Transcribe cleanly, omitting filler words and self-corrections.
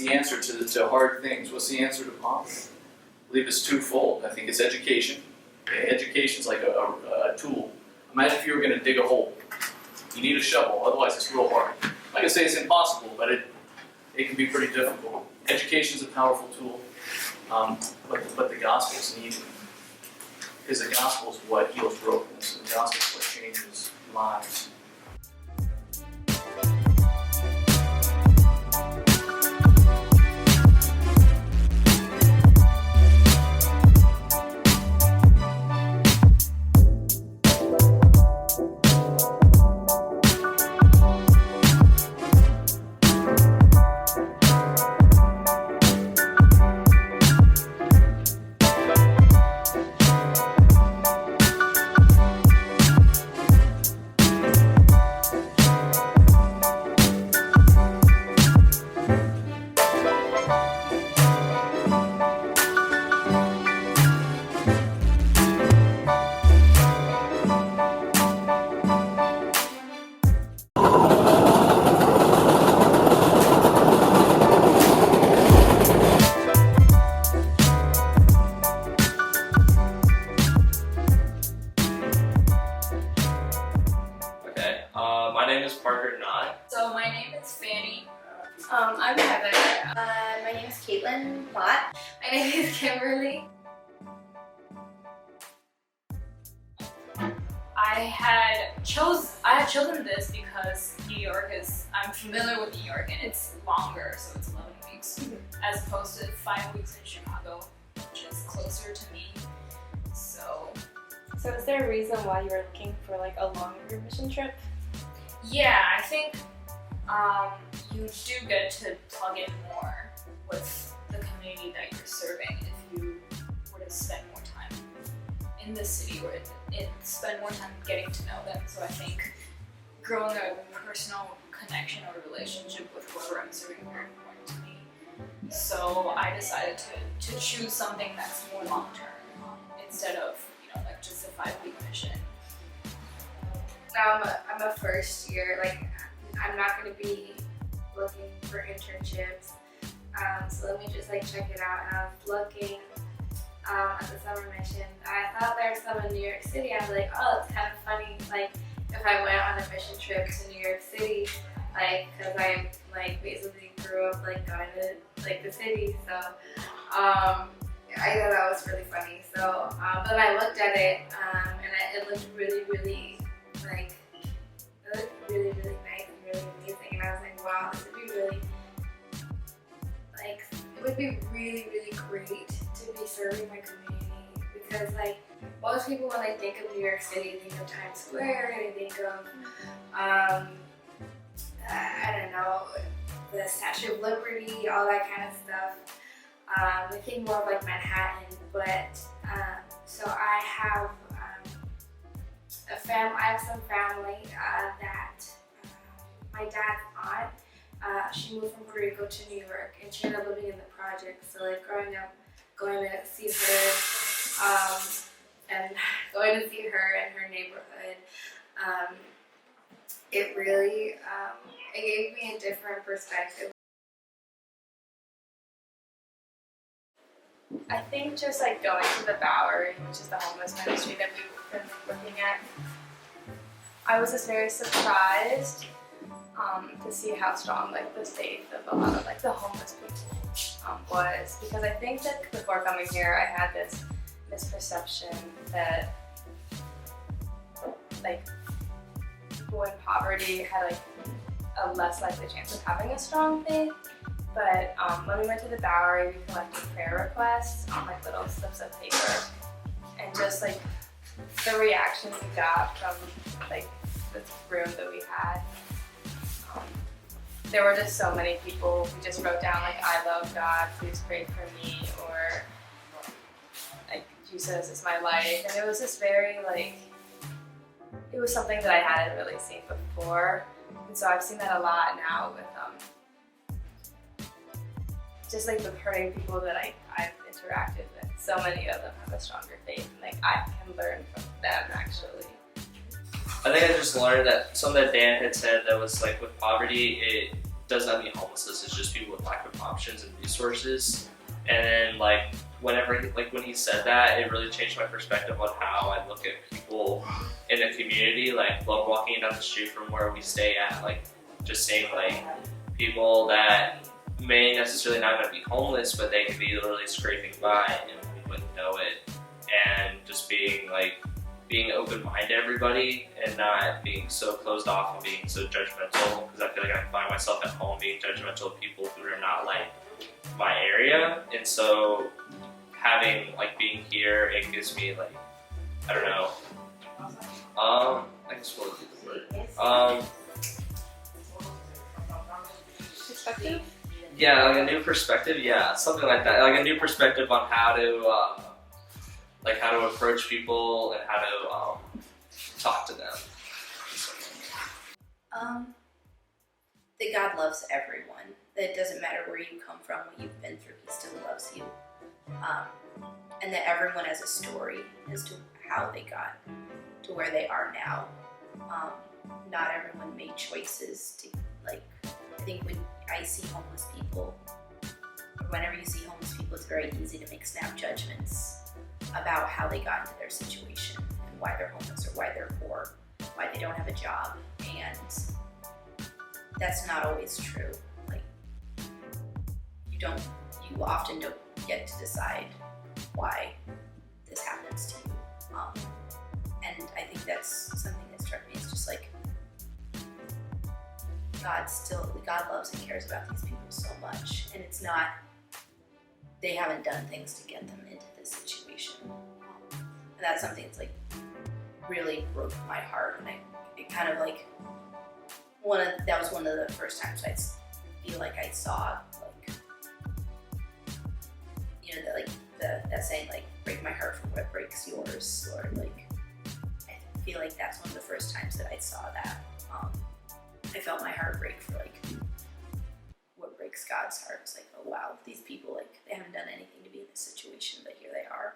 the answer to hard things? What's the answer to poverty? I believe it's twofold. I think it's education. Okay? Education's like a tool. Imagine if you were going to dig a hole. You need a shovel, otherwise it's real hard. I'm not going to say it's impossible, but it can be pretty difficult. Education's a powerful tool, but the gospel's needed. Because the gospel is what heals brokenness. The gospel is what changes lives. My name is Parker Knott. So my name is Fanny. I'm Heather. My name is Caitlin Plott. My name is Kimberly. I had chosen this because New York I'm familiar with New York and it's longer, so it's 11 weeks, as opposed to 5 weeks in Chicago, which is closer to me. So is there a reason why you were looking for like a longer mission trip? yeah, I think you do get to plug in more with the community that you're serving if you were to spend more time in the city or spend more time getting to know them. So I think growing a personal connection or relationship with whoever I'm serving is very important to me. So I decided to choose something that's more long term instead of like just a 5-week mission. I'm a first year, like I'm not going to be looking for internships, so let me just like check it out. And I was looking at the summer mission. I thought there was some in New York City. I was like, oh, it's kind of funny, like if I went on a mission trip to New York City, like because I like basically grew up like going to like the city, so I thought that was really funny. So but I looked at it and it looked really like it looked really nice and really amazing, and I was like, wow, this would be really like it would be really great to be serving my community, because like most people when they think of New York City they think of Times Square, they think of I don't know, the Statue of Liberty, all that kind of stuff. They think more of like Manhattan, but so I have I have some family that my dad's aunt, she moved from Puerto Rico to New York and she ended up living in the projects. So like growing up, going to see her and going to see her in her neighborhood, it really it gave me a different perspective. I think just like going to the Bowery, which is the homeless ministry that we've been looking at, I was just very surprised to see how strong like the faith of a lot of like the homeless people was, because I think that before coming here I had this misperception that like people in poverty had like a less likely chance of having a strong faith. But when we went to the Bowery, we collected prayer requests on like little slips of paper, and just like the reaction we got from like this room that we had, there were just so many people who just wrote down like, I love God, please pray for me, or like Jesus is my life, and it was just very like, it was something that I hadn't really seen before, and so I've seen that a lot now with just like with hurting people that I've interacted with. So many of them have a stronger faith, and like I can learn from them actually. I think I just learned that something that Dan had said that was like with poverty, does not mean homelessness, it's just people with lack of options and resources. And then like whenever when he said that, it really changed my perspective on how I look at people in the community. Like walking down the street from where we stay at, like just seeing like people that may necessarily not even be homeless, but they could be literally scraping by and we wouldn't know it. And just being open-minded to everybody and not being so closed off and being so judgmental, because I feel like I find myself at home being judgmental of people who are not like my area. And so having like being here, it gives me like, I don't know, I guess what would be the word? Perspective? Yeah, like a new perspective, yeah, something like that. Like a new perspective on how to approach people and how to talk to them. That God loves everyone. That it doesn't matter where you come from, what you've been through, He still loves you. And that everyone has a story as to how they got to where they are now. Not everyone made choices to, like, I think when I see homeless people, or whenever you see homeless people, it's very easy to make snap judgments about how they got into their situation and why they're homeless or why they're poor, why they don't have a job, and that's not always true. Like, you often don't get to decide why this happens to you. And I think that's something that struck me. It's just like God loves and cares about these people so much, and it's not, they haven't done things to get them into this situation. And that's something that's like really broke my heart, and it kind of like that was one of the first times I feel like I saw like, you know, that saying like break my heart for what breaks yours, or like I feel like that's one of the first times that I saw that. I felt my heart break for like what breaks God's heart. It's like, oh wow, these people, like, they haven't done anything to be in this situation, but here they are.